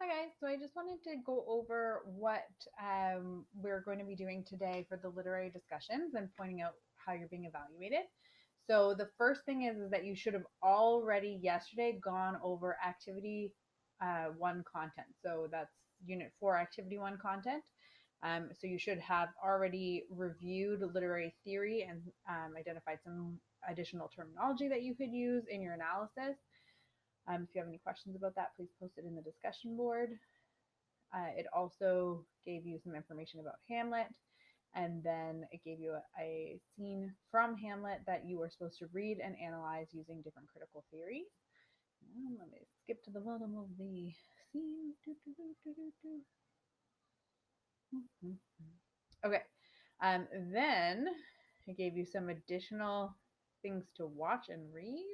Hi guys, so I just wanted to go over what we're going to be doing today for the literary discussions and pointing out how you're being evaluated. So the first thing is that you should have already yesterday gone over activity one content. So that's unit 4, activity 1 content. So you should have already reviewed literary theory and identified some additional terminology that you could use in your analysis. If you have any questions about that, please post it in the discussion board. It also gave you some information about Hamlet, and then it gave you a scene from Hamlet that you were supposed to read and analyze using different critical theories. Let me skip to the bottom of the scene. Okay. Then it gave you some additional things to watch and read.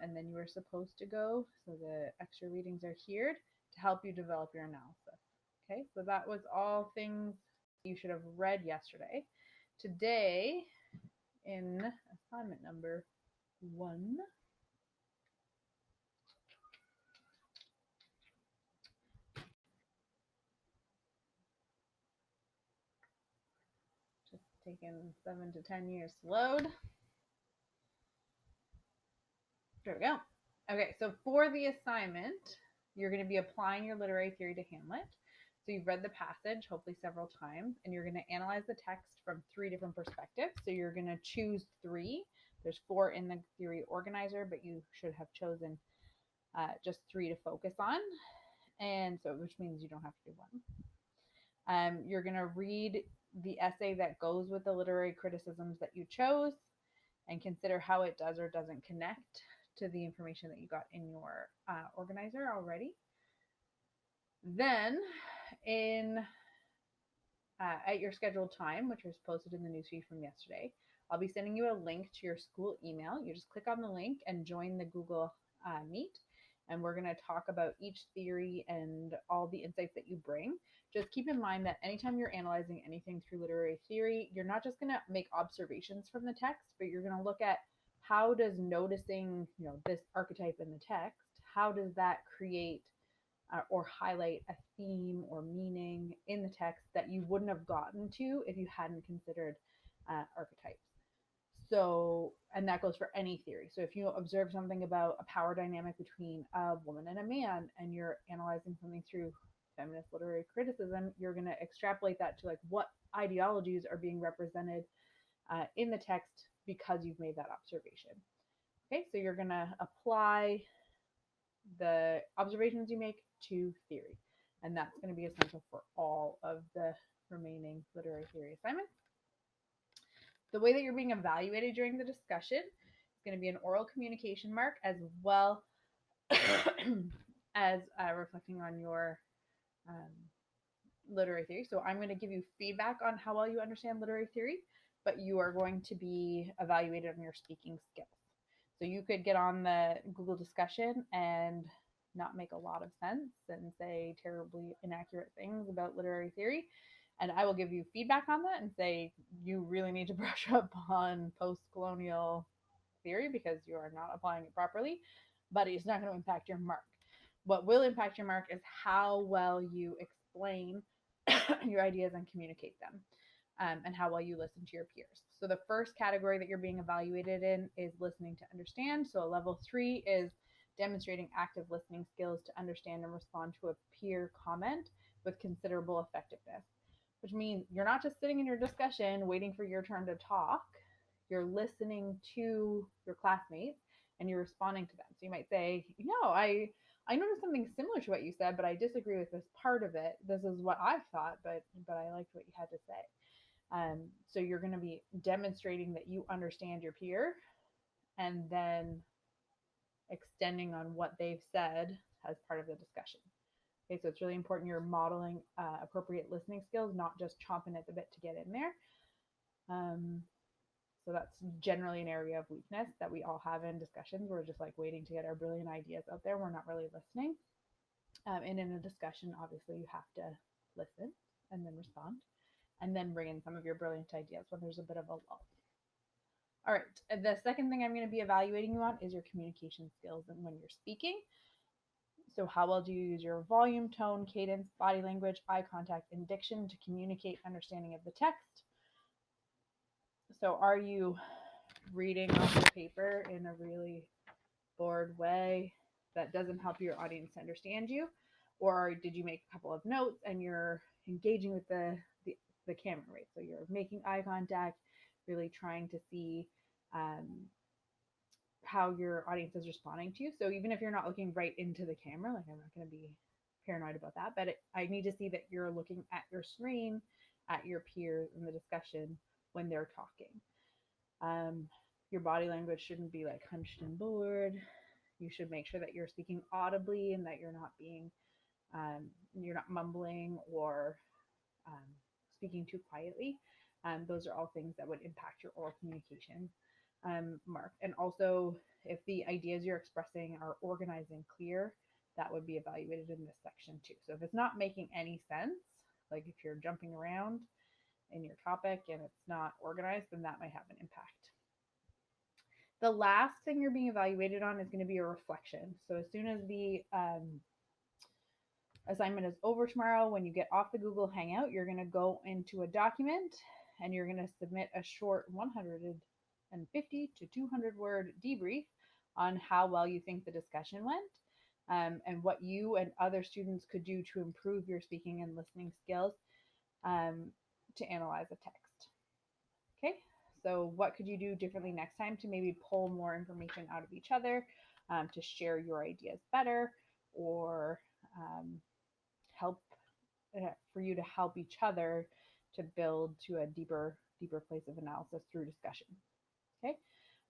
And then you were supposed to go, so the extra readings are here to help you develop your analysis. Okay, so that was all things you should have read yesterday. Today, in assignment number 1, just taking 7 to 10 years to load. There we go. Okay, so for the assignment, you're going to be applying your literary theory to Hamlet. So you've read the passage, hopefully several times, and you're going to analyze the text from 3 different perspectives. So you're going to choose 3. There's 4 in the theory organizer, but you should have chosen just 3 to focus on. And so, which means you don't have to do one. You're going to read the essay that goes with the literary criticisms that you chose and consider how it does or doesn't connect to the information that you got in your organizer already. Then, in at your scheduled time, which was posted in the newsfeed from yesterday, I'll be sending you a link to your school email. You just click on the link and join the Google Meet. And we're going to talk about each theory and all the insights that you bring. Just keep in mind that anytime you're analyzing anything through literary theory, you're not just going to make observations from the text, but you're going to look at how does noticing, this archetype in the text, how does that create or highlight a theme or meaning in the text that you wouldn't have gotten to if you hadn't considered archetypes. So, and that goes for any theory. So, if you observe something about a power dynamic between a woman and a man, and you're analyzing something through feminist literary criticism, you're going to extrapolate that to like what ideologies are being represented in the text because you've made that observation. Okay, so you're going to apply the observations you make to theory. And that's going to be essential for all of the remaining literary theory assignments. The way that you're being evaluated during the discussion is going to be an oral communication mark as well as reflecting on your um, literary theory. So I'm going to give you feedback on how well you understand literary theory, but you are going to be evaluated on your speaking skills. So you could get on the Google discussion and not make a lot of sense and say terribly inaccurate things about literary theory. And I will give you feedback on that and say you really need to brush up on post colonial theory because you are not applying it properly, but it's not going to impact your mark. What will impact your mark is how well you explain your ideas and communicate them. And how well you listen to your peers. So the first category that you're being evaluated in is listening to understand. So a level 3 is demonstrating active listening skills to understand and respond to a peer comment with considerable effectiveness, which means you're not just sitting in your discussion waiting for your turn to talk. You're listening to your classmates and you're responding to them. So you might say, I noticed something similar to what you said, but I disagree with this part of it. This is what I thought, but I liked what you had to say. So you're going to be demonstrating that you understand your peer and then extending on what they've said as part of the discussion. Okay, so it's really important you're modeling appropriate listening skills, not just chomping at the bit to get in there. So that's generally an area of weakness that we all have in discussions. We're just like waiting to get our brilliant ideas out there. We're not really listening. And in a discussion, obviously, you have to listen and then respond and then bring in some of your brilliant ideas when there's a bit of a lull. All right. The second thing I'm going to be evaluating you on is your communication skills and when you're speaking. So, how well do you use your volume, tone, cadence, body language, eye contact, and diction to communicate understanding of the text? So, are you reading off the paper in a really bored way that doesn't help your audience to understand you? Or did you make a couple of notes and you're engaging with the camera, right? So, you're making eye contact, really trying to see um, how your audience is responding to you. So even if you're not looking right into the camera, like I'm not going to be paranoid about that, but I need to see that you're looking at your screen, at your peers in the discussion when they're talking. Your body language shouldn't be like hunched and bored. You should make sure that you're speaking audibly and that you're not mumbling or um, speaking too quietly. Those are all things that would impact your oral communication, Mark. And also, if the ideas you're expressing are organized and clear, that would be evaluated in this section too. So if it's not making any sense, like if you're jumping around in your topic and it's not organized, then that might have an impact. The last thing you're being evaluated on is going to be a reflection. So as soon as the assignment is over tomorrow, when you get off the Google Hangout, you're going to go into a document and you're going to submit a short 150 to 200 word debrief on how well you think the discussion went, and what you and other students could do to improve your speaking and listening skills, um, to analyze a text. Okay, so what could you do differently next time to maybe pull more information out of each other, to share your ideas better, or help for you to help each other to build to a deeper place of analysis through discussion. Okay.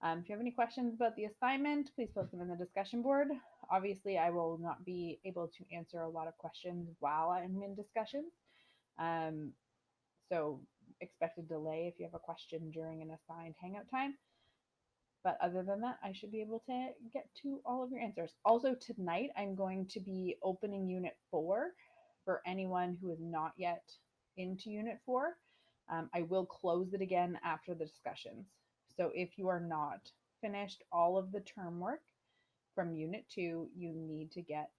If you have any questions about the assignment, please post them in the discussion board. Obviously, I will not be able to answer a lot of questions while I'm in discussions. So expect a delay if you have a question during an assigned hangout time. But other than that, I should be able to get to all of your answers. Also, tonight, I'm going to be opening Unit 4 for anyone who is not yet into Unit 4. I will close it again after the discussions. So if you are not finished all of the term work from Unit 2, you need to get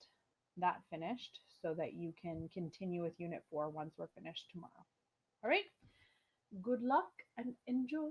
that finished so that you can continue with Unit 4 once we're finished tomorrow. All right. Good luck and enjoy.